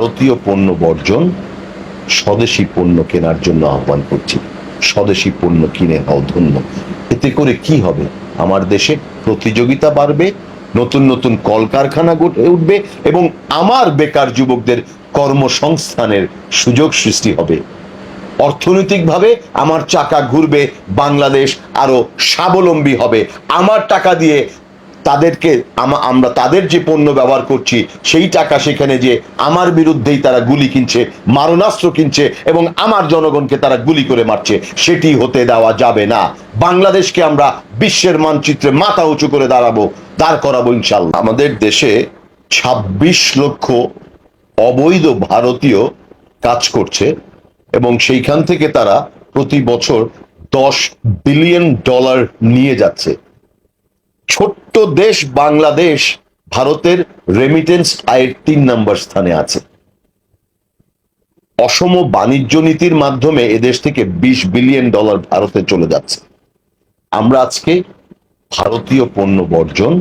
ভারতীয় পণ্য বর্জন, স্বদেশি পণ্য কেনার জন্য আহ্বান করছি। স্বদেশি পণ্য কিনে হও ধন্য। এতে করে কি হবে? আমার দেশে প্রতিযোগিতা বাড়বে, নতুন নতুন কলকারখানা গড়ে উঠবে এবং আমার বেকার যুবকদের কর্মসংস্থানের সুযোগ সৃষ্টি হবে। অর্থনৈতিকভাবে আমার চাকা ঘুরবে, বাংলাদেশ আরো স্বাবলম্বী হবে। আমার টাকা দিয়ে তাদেরকে আমরা তাদের যে পণ্য ব্যবহার করছি সেই টাকা সেখানে যে আমার বিরুদ্ধেই তারা গুলি কিনছে, মারণাস্ত্র কিনছে এবং আমার জনগণকে তারা গুলি করে মারছে, সেটি হতে দেওয়া যাবে না। বাংলাদেশকে আমরা বিশ্বের মানচিত্রে মাথা উঁচু করে দাঁড় করাবো ইনশাল্লাহ। আমাদের দেশে ২৬ লক্ষ অবৈধ ভারতীয় কাজ করছে এবং সেইখান থেকে তারা প্রতি বছর $10 বিলিয়ন নিয়ে যাচ্ছে। ছোট্ট দেশ বাংলাদেশ ভারতের রেমিটেন্স আয়ের ৩ নম্বর স্থানে আছে। অসম বাণিজ্য নীতির মাধ্যমে এদেশ থেকে $20 বিলিয়ন ভারতে চলে যাচ্ছে। আমরা আজকে ভারতীয় পণ্য বর্জন,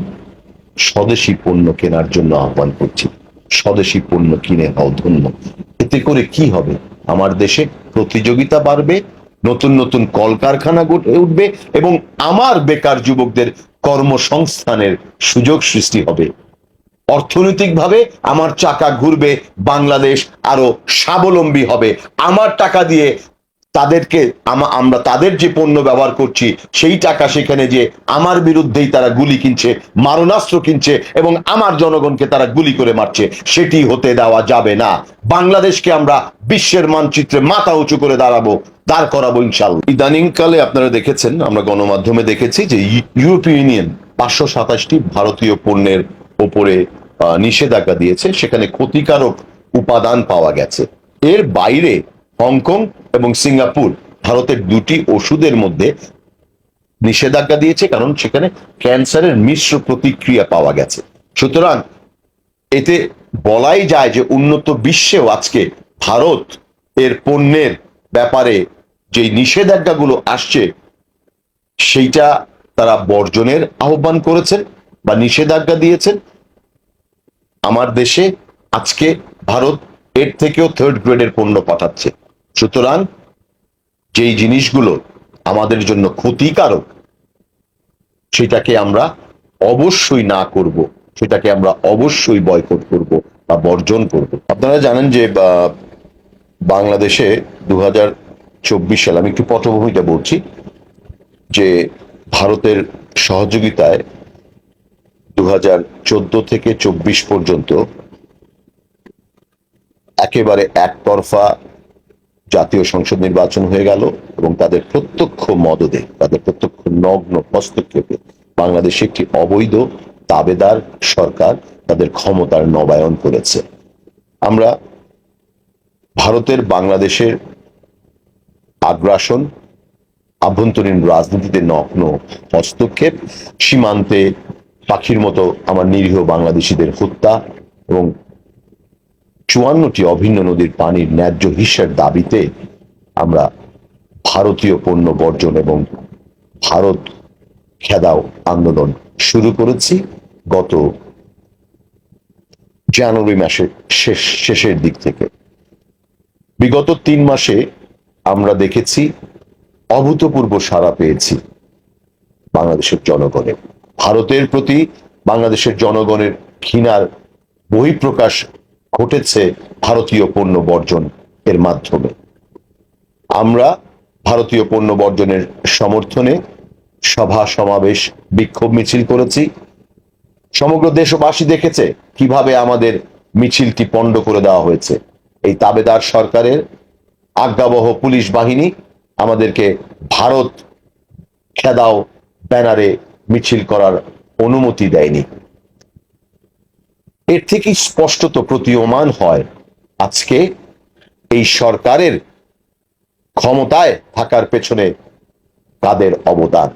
স্বদেশি পণ্য কেনার জন্য আহ্বান করছি। স্বদেশি পণ্য কিনে হও ধন্য। এতে করে কি হবে? আমার দেশে প্রতিযোগিতা বাড়বে, নতুন নতুন কলকারখানা গড়ে উঠবে এবং আমার বেকার যুবকদের কর্মসংস্থানের সুযোগ সৃষ্টি হবে। অর্থনৈতিকভাবে আমার চাকা ঘুরবে, বাংলাদেশ আরো স্বাবলম্বী হবে। আমার টাকা দিয়ে তাদেরকে আমরা তাদের যে পণ্য ব্যবহার করছি সেই টাকা সেখানে যে আমার বিরুদ্ধেই তারা গুলি কিনছে, মারণাস্ত্র কিনছে এবং আমার জনগণকে তারা গুলি করে মারছে, সেটি হতে দেওয়া যাবে না। বাংলাদেশকে আমরা বিশ্বের মানচিত্রে মাথা উঁচু করে দাঁড় করাবো ইনশাল্লাহ। ইদানিং কালে আপনারা দেখেছেন, আমরা গণমাধ্যমে দেখেছি যে ইউরোপীয় ইউনিয়ন 527টি ভারতীয় পণ্যের ওপরে নিষেধাজ্ঞা দিয়েছে। সেখানে ক্ষতিকারক উপাদান পাওয়া গেছে। এর বাইরে হংকং এবং সিঙ্গাপুর ভারতের 2টি ওষুধের মধ্যে নিষেধাজ্ঞা দিয়েছে, কারণ সেখানে ক্যান্সারের মিশ্র প্রতিক্রিয়া পাওয়া গেছে। সুতরাং এতে বলাই যায় যে উন্নত বিশ্বেও আজকে ভারত এর পণ্যের ব্যাপারে যে নিষেধাজ্ঞাগুলো আসছে সেইটা তারা বর্জনের আহ্বান করেছেন বা নিষেধাজ্ঞা দিয়েছেন। আমার দেশে আজকে ভারত এর থেকেও 3rd গ্রেডের পণ্য পাঠাচ্ছে। সুতরাং যেই জিনিসগুলো আমাদের জন্য ক্ষতিকারক সেটাকে আমরা অবশ্যই না করব, সেটাকে আমরা অবশ্যই বয়কট করব বা বর্জন করব। আপনারা জানেন যে বাংলাদেশে 2024 সালে, আমি একটু পটভূমিটা বলছি, যে ভারতের সহযোগিতায় 2014 থেকে 24 পর্যন্ত একেবারে একতরফা জাতীয় সংসদ নির্বাচন হয়ে গেল এবং তাদের প্রত্যক্ষ মদদে, তাদের প্রত্যক্ষ নগ্ন হস্তক্ষেপে বাংলাদেশে একটি অবৈধ দাবেদার সরকার তাদের ক্ষমতার নবায়ন করেছে। আমরা ভারতের বাংলাদেশের আগ্রাসন, আভ্যন্তরীণ রাজনীতিতে নগ্ন হস্তক্ষেপ, সীমান্তে পাখির মতো আমার নিরীহ বাংলাদেশিদের হত্যা এবং 54টি অভিন্ন নদীর পানির ন্যায্য হিস্যার দাবিতে আমরা ভারতীয় পণ্য বর্জন এবং ভারত খেদাও আন্দোলন শুরু করেছি গত জানুয়ারি মাসের শেষের দিক থেকে। বিগত 3 মাসে আমরা দেখেছি অভূতপূর্ব সাড়া পেয়েছি বাংলাদেশের জনগণের। ভারতের প্রতি বাংলাদেশের জনগণের ঘৃণার বহিঃপ্রকাশ ঘটেছে ভারতীয় পণ্য বর্জন এর মাধ্যমে। আমরা ভারতীয় পণ্য বর্জনের সমর্থনে সভা সমাবেশ, বিক্ষোভ মিছিল করেছি। সমগ্র দেশবাসী দেখেছে কিভাবে আমাদের মিছিলটি পণ্ড করে দেওয়া হয়েছে। এই তাবেদার সরকারের আজ্ঞাবহ পুলিশ বাহিনী আমাদেরকে ভারত খেদাও ব্যানারে মিছিল করার অনুমতি দেয়নি। এর থেকে স্পষ্টত প্রতীয়মান হয় আজকে এই সরকারের ক্ষমতায় থাকার পেছনে কাদের অবদান।